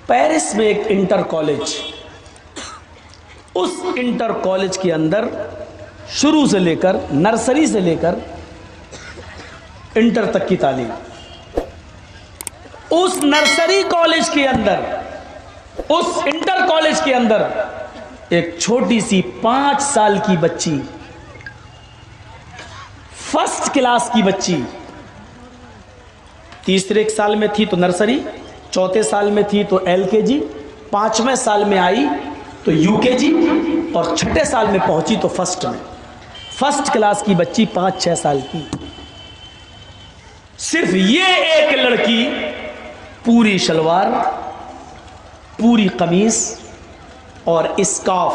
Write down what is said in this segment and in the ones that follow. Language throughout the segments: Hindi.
पेरिस में एक इंटर कॉलेज, उस इंटर कॉलेज के अंदर शुरू से लेकर नर्सरी से लेकर इंटर तक की तालीम, उस नर्सरी कॉलेज के अंदर, उस इंटर कॉलेज के अंदर एक छोटी सी 5 साल की बच्ची, फर्स्ट क्लास की बच्ची, तीसरे साल में थी तो नर्सरी, चौथे साल में थी तो LKG, 5वें साल में आई तो UKG और छठे साल में पहुंची तो फर्स्ट में। फर्स्ट क्लास की बच्ची 5-6 साल की। सिर्फ ये एक लड़की पूरी शलवार, पूरी कमीज और स्कार्फ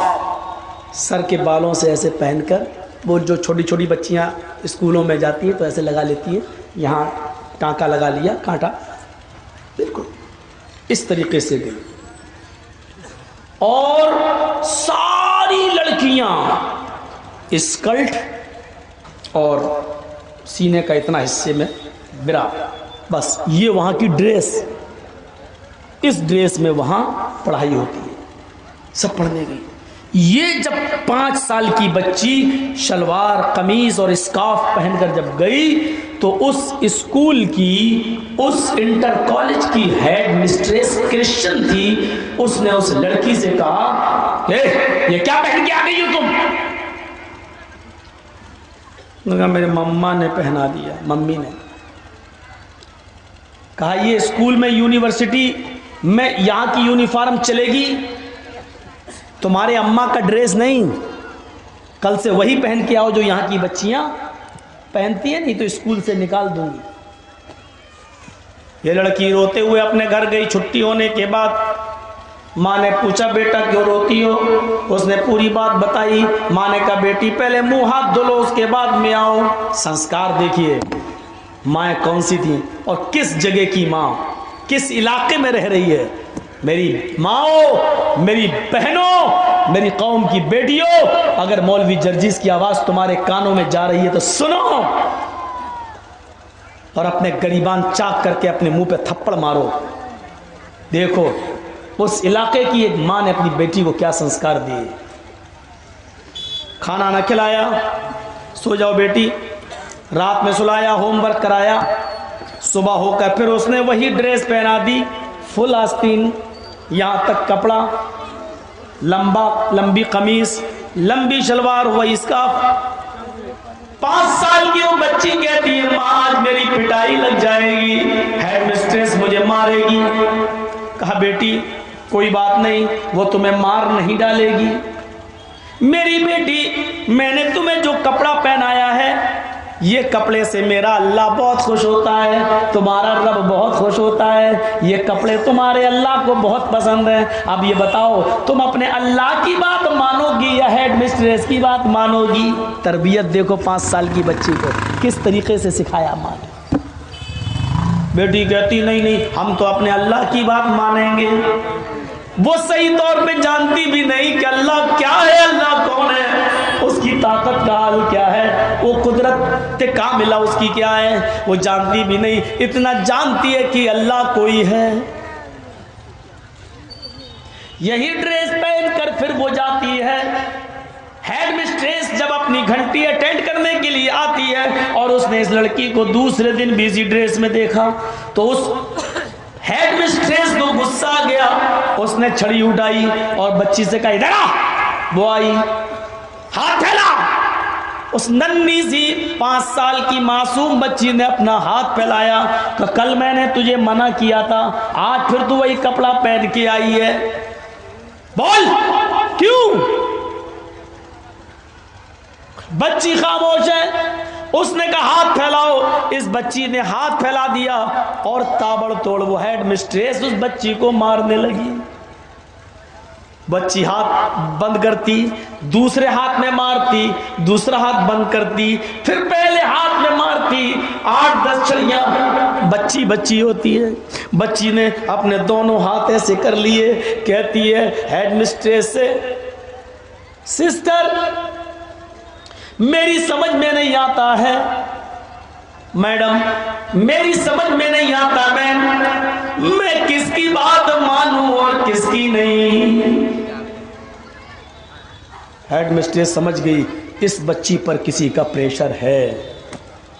सर के बालों से ऐसे पहनकर, वो जो छोटी छोटी बच्चियां स्कूलों में जाती हैं तो ऐसे लगा लेती हैं, यहाँ टाँका लगा लिया, कांटा, बिल्कुल इस तरीके से गई। और सारी लड़कियां स्कर्ट और सीने का इतना हिस्से में बिरा, बस ये वहां की ड्रेस, इस ड्रेस में वहां पढ़ाई होती है, सब पढ़ने गई। ये जब 5 साल की बच्ची शलवार कमीज और स्कार्फ पहनकर जब गई तो उस स्कूल की, उस इंटर कॉलेज की हेड मिस्ट्रेस क्रिश्चियन थी। उसने उस लड़की से कहा, ये क्या पहन के आ गई हो तुम? कहा मेरे मम्मा ने पहना दिया, मम्मी ने। कहा ये स्कूल में, यूनिवर्सिटी में यहाँ की यूनिफॉर्म चलेगी, तुम्हारे अम्मा का ड्रेस नहीं। कल से वही पहन के आओ जो यहाँ की बच्चियां पहनती है, नहीं तो स्कूल से निकाल दूंगी। ये लड़की रोते हुए अपने घर गई। छुट्टी होने के बाद माँ ने पूछा, बेटा क्यों रोती हो? उसने पूरी बात बताई। माँ ने कहा, बेटी पहले मुंह हाथ धो लो, उसके बाद में आओ। संस्कार देखिए, माँ कौन सी थी और किस जगह की माँ, किस इलाके में रह रही है। मेरी माओ, मेरी बहनों, मेरी कौम की बेटियों, अगर मौलवी जर्जिस की आवाज तुम्हारे कानों में जा रही है तो सुनो और अपने गरीबान चाक करके अपने मुंह पे थप्पड़ मारो। देखो उस इलाके की एक माँ ने अपनी बेटी को क्या संस्कार दिए। खाना ना खिलाया, सो जाओ बेटी, रात में सुलाया, होमवर्क कराया, सुबह होकर फिर उसने वही ड्रेस पहना दी, फुल आस्तीन, यहाँ तक कपड़ा, लंबी कमीज, लंबी शलवार, वही स्कार्फ। 5 साल की वो बच्ची कहती है, माँ आज मेरी पिटाई लग जाएगी, हेड मिस्ट्रेस मुझे मारेगी। कहा बेटी कोई बात नहीं, वो तुम्हें मार नहीं डालेगी। मेरी बेटी, मैंने तुम्हें जो कपड़ा पहनाया है, ये कपड़े से मेरा अल्लाह बहुत खुश होता है, तुम्हारा रब बहुत खुश होता है, ये कपड़े तुम्हारे अल्लाह को बहुत पसंद है। अब ये बताओ, तुम अपने अल्लाह की बात मानोगी या हेड मिस्ट्रेस की बात मानोगी? तरबियत देखो 5 साल की बच्ची को किस तरीके से सिखाया माँ ने। बेटी कहती नहीं नहीं, हम तो अपने अल्लाह की बात मानेंगे। वो सही तौर पे जानती भी नहीं कि अल्लाह क्या है, अल्लाह कौन है, उसकी ताकत का हाल क्या है, वो कुदरत कामिला उसकी क्या है, वो जानती भी नहीं। इतना जानती है कि अल्लाह कोई है। यही ड्रेस पहनकर फिर वो जाती है। हेड मिस्ट्रेस जब अपनी घंटी अटेंड करने के लिए आती है और उसने इस लड़की को दूसरे दिन भी इसी ड्रेस में देखा तो उस हेड मिस्ट्रेस को गुस्सा आ गया। उसने छड़ी उठाई और बच्ची से कहा, इधर आ। वो आई, हाथ फैला। उस नन्ही सी 5 साल की मासूम बच्ची ने अपना हाथ फैलाया कि कल मैंने तुझे मना किया था, आज फिर तू वही कपड़ा पहन के आई है, बोल क्यों? बच्ची खामोश है। उसने कहा हाथ फैलाओ। इस बच्ची ने हाथ फैला दिया और ताबड़तोड़ वो हेड मिस्ट्रेस उस बच्ची को मारने लगी। बच्ची हाथ बंद करती, दूसरे हाथ में मारती, दूसरा हाथ बंद करती, फिर पहले हाथ में मारती। 8-10 छड़ियां। बच्ची होती है। बच्ची ने अपने दोनों हाथ ऐसे कर लिए, कहती है हेड मिस्ट्रेस से, सिस्टर मेरी समझ में नहीं आता है, मैडम मेरी समझ में नहीं आता मैं किसकी बात मानूं और किसकी नहीं। हेड मिस्ट्रेस समझ गई इस बच्ची पर किसी का प्रेशर है।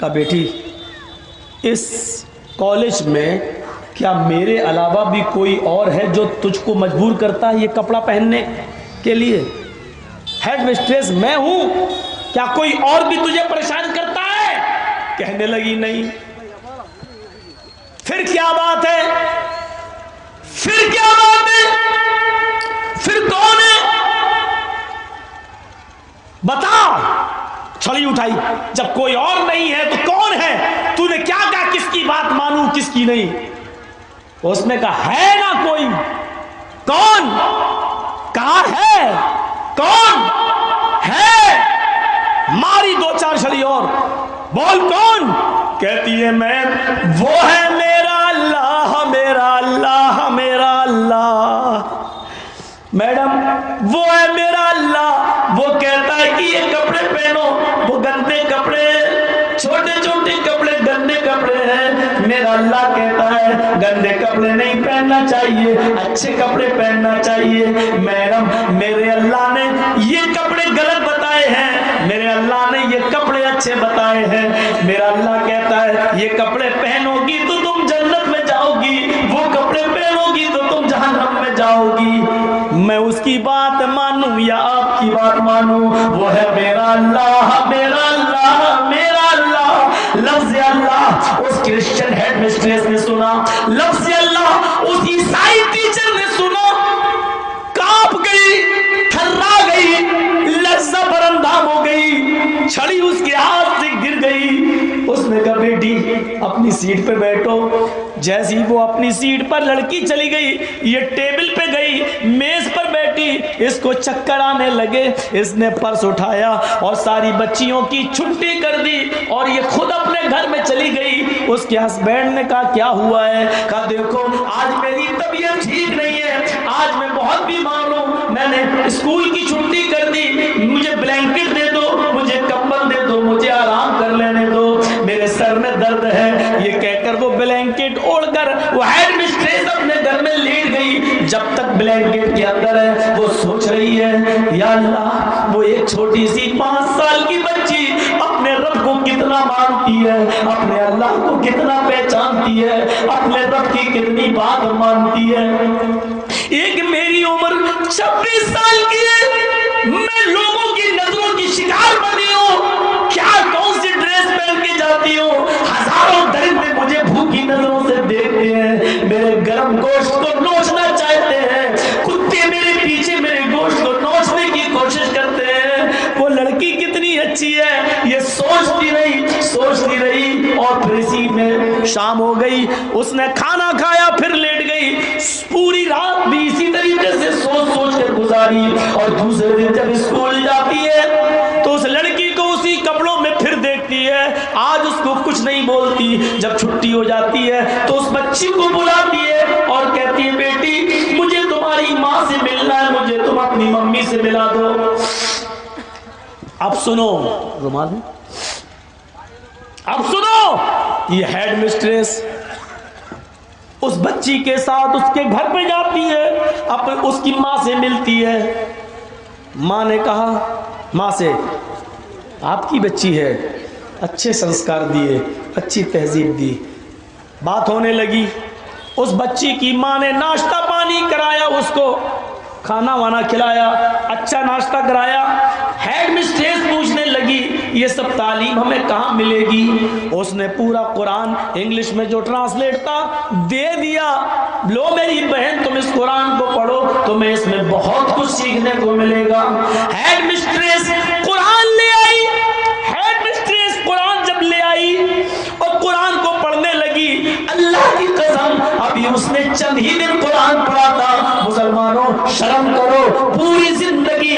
कहा बेटी इस कॉलेज में क्या मेरे अलावा भी कोई और है जो तुझको मजबूर करता है ये कपड़ा पहनने के लिए? हेड मिस्ट्रेस मैं हूं, क्या कोई और भी तुझे परेशान करता है? कहने लगी नहीं। फिर क्या बात है? फिर क्या बात है? फिर कौन है? बता। छड़ी उठाई, जब कोई और नहीं है तो कौन है? तूने क्या कहा किसकी बात मानूं किसकी नहीं? उसने कहा है ना कोई। कौन? कहा है कौन है? मारी दो चार छड़ी और। बोल कौन? कहती है मैं। वो है मेरा अल्लाह, मेरा अल्लाह, मेरा अल्लाह। मैडम वो है मेरा अल्लाह। वो कहता है कि ये कपड़े पहनो, वो गंदे कपड़े, छोटे छोटे कपड़े, गंदे कपड़े हैं। मेरा अल्लाह कहता है गंदे कपड़े नहीं पहनना चाहिए, अच्छे कपड़े पहनना चाहिए। मैडम मेरे अल्लाह ने ये कपड़े गलत बताए हैं, मेरे अल्लाह ने ये कपड़े अच्छे बताए हैं। मेरा अल्लाह कहता है ये कपड़े पहनोगी तो तुम जन्नत में जाओगी, वो कपड़े पहनोगी तो तुम जहन्नम में जाओगी। मैं उसकी बात मानूं या आपकी बात मानूं? वो है मेरा अल्लाह, मेरा अल्लाह, मेरा अल्लाह। लफ्ज़ अल्लाह उस क्रिश्चियन हेड मिस्ट्रेस ने सुना, लफ्ज़ अल्लाह उस ईसाई टीचर ने सुना, कांप गई, थर्रा गई, लज्जा बरंदाम हो गई, छड़ी उसके हाथ से गिर गई। उसने कहा बेटी अपनी सीट पे बैठो। जैसी वो अपनी सीट पर लड़की चली गई, ये टेबल पे गई, मेज पर बैठी, इसको चक्कर आने लगे। इसने पर्स उठाया और सारी बच्चियों की छुट्टी कर दी और ये खुद अपने घर में चली गई। उसके हस्बैंड ने कहा क्या हुआ है? कहा देखो आज मेरी तबीयत ठीक नहीं है, आज मैं बहुत बीमार हूँ, मैंने स्कूल की छुट्टी कर दी, मुझे ब्लैंकेट दे दो, मुझे कंबल दे दो, मुझे आराम कर लेने दो, मेरे सर में दर्द है। ये कहकर वो ब्लैंकेट ओढ़कर वो हेड मिस्ट्रेस अपने घर में लेट गई। जब तक ब्लैंकेट के अंदर है वो सोच रही है या अल्लाह वो एक छोटी सी 5 साल की बच्ची अपने रब को कितना मानती है, अपने अल्लाह को कितना पहचानती है, अपने रब की कितनी बात मानती है। एक मेरी उम्र 26 साल की है, मैं लोगों की नजरों की शिकार बनी हूँ। क्या कौन सी ड्रेस पहन के जाती हूँ? हजारों दरिंदे मुझे भूखी नजरों से देखते हैं, मेरे गर्म गोश्त को नोचना चाहते हैं, कुत्ते मेरे पीछे मेरे गोश्त को नोचने की कोशिश करते हैं। वो लड़की कितनी अच्छी है ये सोचती रही और फिर इसी में शाम हो गई। उसने खाना खाया फिर लेट गई, पूरी रात भी इसी तरीके से सोच कर गुजारी। और दूसरे दिन जब स्कूल जाती है तो उस लड़की को उसी कपड़ों में फिर देखती है, आज उसको कुछ नहीं बोलती। जब छुट्टी हो जाती है तो उस बच्ची को बुलाती है और कहती है बेटी मुझे तुम्हारी माँ से मिलना है, मुझे तुम अपनी मम्मी से मिला दो। अब सुनो रुमाल में, अब सुनो, ये हेड मिस्ट्रेस उस बच्ची के साथ उसके घर पे जाती है, अब उसकी माँ से मिलती है। माँ ने कहा माँ से आपकी बच्ची है, अच्छे संस्कार दिए, अच्छी तहजीब दी। बात होने लगी, उस बच्ची की माँ ने नाश्ता पानी कराया, उसको खाना वाना खिलाया, अच्छा नाश्ता कराया। हेड मिस्ट्रेस पूछने लगी ये सब तालीम हमें कहाँ मिलेगी? उसने पूरा कुरान इंग्लिश में जो ट्रांसलेट था दे दिया। लो मेरी बहन तुम इस कुरान को पढ़ो, तुम्हें इसमें बहुत कुछ सीखने को मिलेगा। हेड मिस्ट्रेस कुरान ले आई। हेड मिस्ट्रेस कुरान जब ले आई और कुरान को पढ़ने लगी, अल्लाह की कसम अभी उसने चंद ही दिन कुरान पढ़ा था। मुसलमानों शर्म करो, पूरी जिंदगी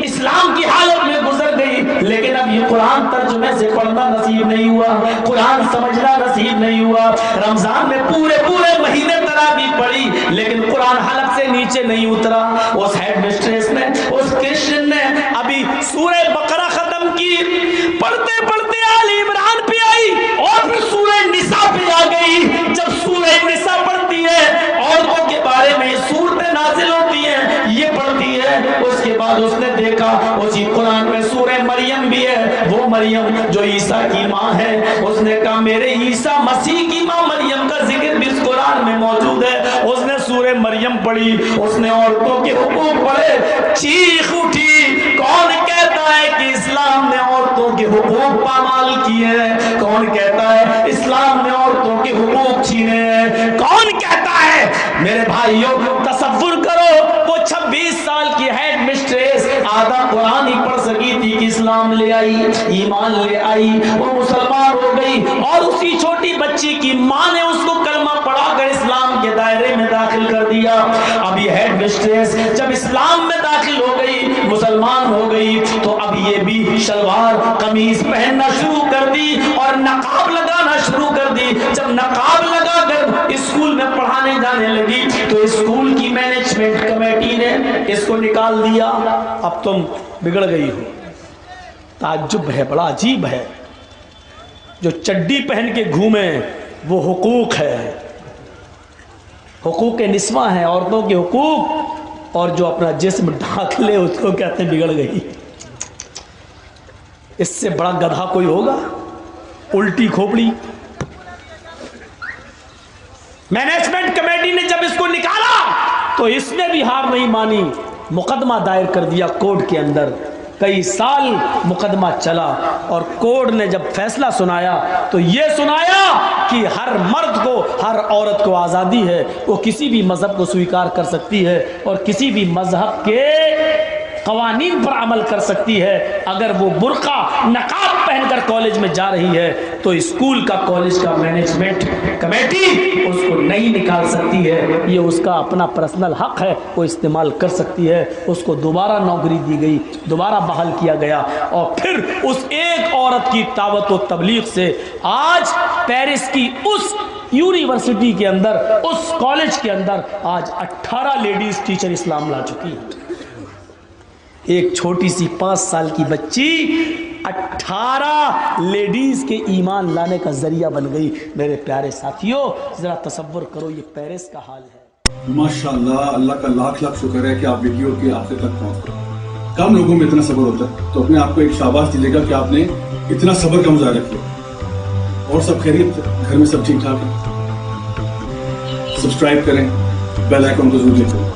इस्लाम की हालत में गुजर गई, लेकिन अब ये कुरान तर्जुमे से पढ़ना नसीब नहीं हुआ, कुरान समझना नसीब नहीं हुआ। रमजान में पूरे पूरे महीने तरावी पढ़ी, लेकिन कुरान हलक से नीचे नहीं उतरा। उस हेड मिस्ट्रेस ने, उस क्रिश्चियन ने अभी सूरह बकरा खत्म की, पढ़ते पढ़ते आल इमरान पे आई और फिर सूरह निसा पे आ गई। जब सूरह निसा पढ़ती है औरतों के बारे में सूरत नाज़िल है। उसके बाद उसने देखा उसी कुरान में सूरह मरियम भी है, वो मरियम जो ईसा की माँ है। उसने कहा मेरे ईसा मसीह की माँ मरियम का जिक्र भी इस कुरान में मौजूद है। उसने सूरह मरियम पढ़ी, उसने औरतों के हुकूक पढ़े, चीख उठी। कौन कहता है कि इस्लाम ने औरतों के हुकूक पामाल किए हैं? कौन कहता है इस्लाम ने औरतों के हुकूक छीने हैं? कौन कहता है? मेरे भाइयों तसव्वुर करो, वो 26 साल की हेड मिस्ट्रेस आधा कुरान ही पढ़ सकी थी कि इस्लाम ले आई, ईमान ले आई, वो मुसलमान हो गई। और उसी छोटी बच्ची की माँ ने उसको कलमा पढ़ाकर इस्लाम के दायरे में दाखिल कर दिया। अब ये हेड मिस्ट्रेस जब इस्लाम में दाखिल हो गई, मुसलमान हो गई, तो अब ये भी शलवार कमीज पहनना शुरू कर दी और नकाब लगाना शुरू कर दी। जब नकाब लगाकर स्कूल में पढ़ाने जाने लगी तो स्कूल की मैनेजमेंट कमेटी ने इसको निकाल दिया। अब तुम बिगड़ गई हो। ताज्जुब है, बड़ा अजीब है। जो चड्डी पहन के घूमे वो हुकूक है, हुकूक निस्वा है, औरतों के हुकूक। और जो अपना जिस्म ढाक ले उसको कहते हैं बिगड़ गई। इससे बड़ा गधा कोई होगा? उल्टी खोपड़ी। मैनेजमेंट कमेटी ने जब इसको निकाला तो इसने भी हार नहीं मानी, मुकदमा दायर कर दिया कोर्ट के अंदर। कई साल मुकदमा चला और कोर्ट ने जब फैसला सुनाया तो यह सुनाया कि हर मर्द को, हर औरत को आज़ादी है, वो किसी भी मजहब को स्वीकार कर सकती है और किसी भी मजहब के कवानीन पर अमल कर सकती है। अगर वो बुर्का नकाब पहनकर कॉलेज में जा रही है तो स्कूल का, कॉलेज का मैनेजमेंट कमेटी उसको नहीं निकाल सकती है। ये उसका अपना पर्सनल हक है, वो इस्तेमाल कर सकती है। उसको दोबारा नौकरी दी गई, दोबारा बहाल किया गया और फिर उस एक औरत की दावत व तबलीग से आज पेरिस की उस यूनिवर्सिटी के अंदर, उस कॉलेज के अंदर आज 18 लेडीज टीचर इस्लाम ला चुकी है। एक छोटी सी 5 साल की बच्ची 18 लेडीज के ईमान लाने का जरिया बन गई। मेरे प्यारे साथियों, जरा तसव्वुर करो ये पेरिस का हाल है। माशाल्लाह, अल्लाह का लाख लाख शुक्र है कि आप वीडियो के आखिर तक पहुंच गए। कम लोगों में इतना सब्र होता है, तो अपने आप को एक शाबाश दीजिएगा कि आपने इतना सब्र का मुजाहरा किया। और सब खैरियत, घर में सब ठीक ठाक है? सब्सक्राइब करें, बेल आइकन को जरूर क्लिक करें।